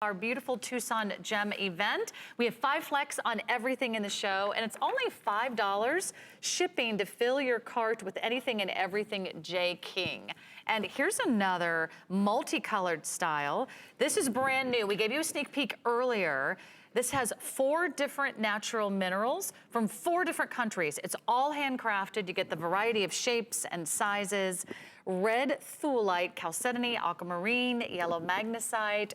Our beautiful Tucson Gem event. We have 5 flex on everything in the show, and it's only $5 shipping to fill your cart with anything and everything J. King. And here's another multicolored style. This is brand new. We gave you a sneak peek earlier. This has 4 different natural minerals from 4 different countries. It's all handcrafted. You get the variety of shapes and sizes. Red thulite, chalcedony, aquamarine, yellow magnesite.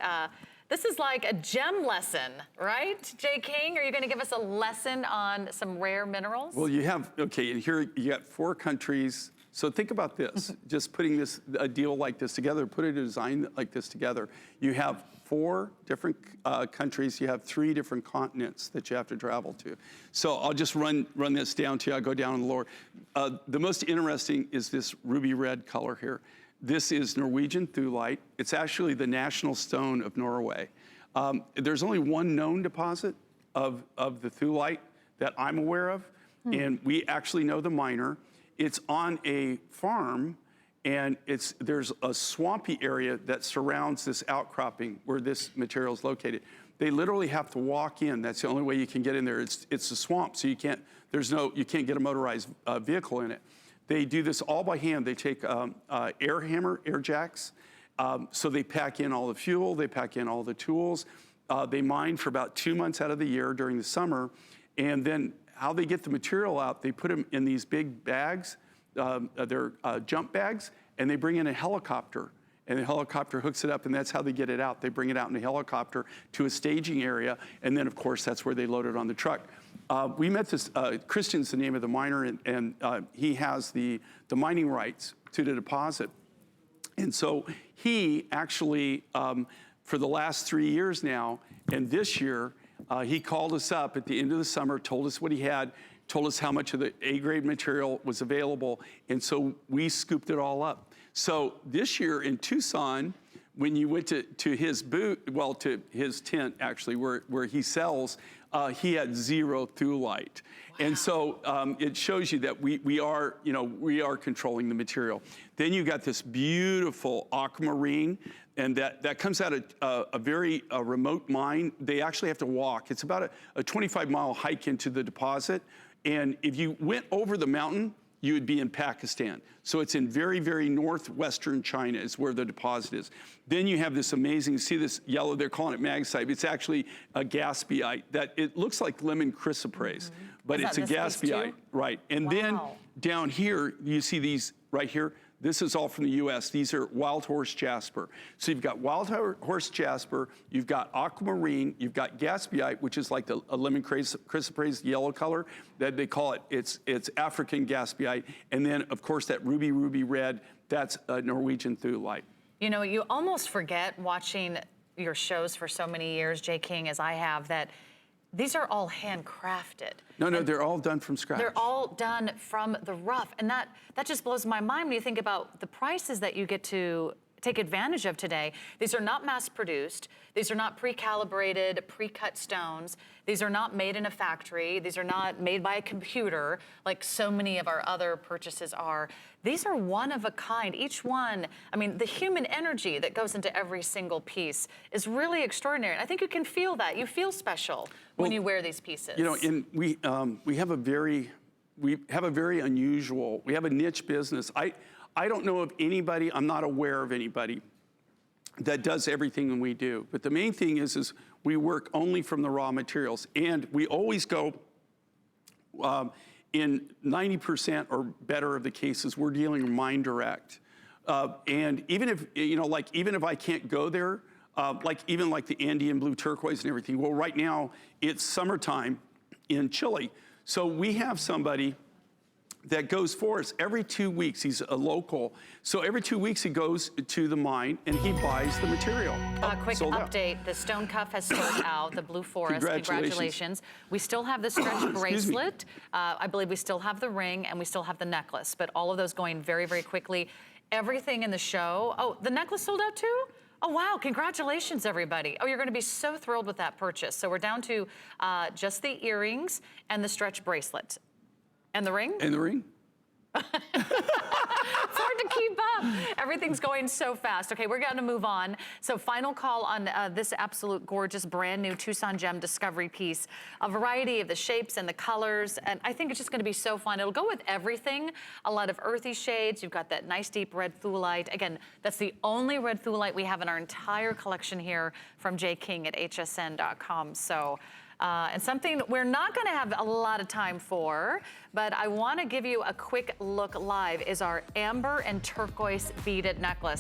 This is like a gem lesson, right? J. King, are you gonna give us a lesson on some rare minerals? Well, you have, okay, and here you got 4 countries. So think about this, just putting a deal like this together, putting a design like this together. You have 4 different countries, you have 3 different continents that you have to travel to. So I'll just run this down to you, I'll go down in the lower. The most interesting is this ruby red color here. This is Norwegian thulite. It's actually the national stone of Norway. There's only one known deposit of the thulite that I'm aware of, and we actually know the miner. It's on a farm, and there's a swampy area that surrounds this outcropping where this material is located. They literally have to walk in. That's the only way you can get in there. It's a swamp, so you can't get a motorized vehicle in it. They do this all by hand. They take air jacks. So they pack in all the fuel, they pack in all the tools. They mine for about 2 months out of the year during the summer. And then how they get the material out, they put them in these big bags, they're jump bags, and they bring in a helicopter. And the helicopter hooks it up, and that's how they get it out. They bring it out in a helicopter to a staging area, and then of course that's where they load it on the truck. We met this, Christian's the name of the miner, and he has the mining rights to the deposit. And so he actually, for the last 3 years now, and this year, he called us up at the end of the summer, told us what he had, told us how much of the A-grade material was available, and so we scooped it all up. So this year in Tucson, when you went to his booth, well, to his tent actually, where he sells, he had 0 thulite. Wow. And so it shows you that we are controlling the material. Then you got this beautiful aquamarine, and that comes out of a very remote mine. They actually have to walk. It's about a 25-mile hike into the deposit. And if you went over the mountain, you would be in Pakistan. So it's in very, very northwestern China is where the deposit is. Then you have this amazing, see this yellow, they're calling it magsite. It's actually a gaspiite that it looks like lemon chrysoprase, but it's a gaspiite, right? And then down here, you see these right here. This is all from the US. These are wild horse jasper. So you've got wild horse jasper, you've got aquamarine, you've got gaspiite, which is like a lemon chrysoprase yellow color that they call it. It's African gaspiite. And then of course that ruby red, that's Norwegian thulite. You know, you almost forget watching your shows for so many years, J. King, as I have, that these are all handcrafted. No, they're all done from scratch. They're all done from the rough. And that just blows my mind when you think about the prices that you get to take advantage of today. These are not mass produced. These are not pre-calibrated, pre-cut stones. These are not made in a factory. These are not made by a computer like so many of our other purchases are. These are one of a kind. Each one, I mean, the human energy that goes into every single piece is really extraordinary. And I think you can feel that. You feel special when you wear these pieces. You know, and we have a very unusual, we have a niche business. I don't know of anybody, I'm not aware of anybody that does everything we do. But the main thing is we work only from the raw materials. And we always go, in 90% or better of the cases, we're dealing mine direct. And even if, even if I can't go there, like the Andean blue turquoise and everything, well, right now it's summertime in Chile. So we have somebody that goes for us every 2 weeks. He's a local. So every 2 weeks he goes to the mine and he buys the material. Quick update, the stone cuff has sold out, the blue forest, congratulations. We still have the stretch bracelet. I believe we still have the ring and we still have the necklace, but all of those going very, very quickly. Everything in the show, oh, the necklace sold out too? Oh, wow, congratulations, everybody. Oh, you're gonna be so thrilled with that purchase. So we're down to just the earrings and the stretch bracelet. And the ring? And the ring. It's hard to keep up. Everything's going so fast. Okay, we're going to move on. So final call on this absolute gorgeous brand new Tucson Gem Discovery piece. A variety of the shapes and the colors, and I think it's just going to be so fun. It'll go with everything. A lot of earthy shades. You've got that nice deep red Thulite. Again, that's the only red Thulite we have in our entire collection here from J. King at hsn.com. So. And something we're not going to have a lot of time for, but I want to give you a quick look live, is our amber and turquoise beaded necklace.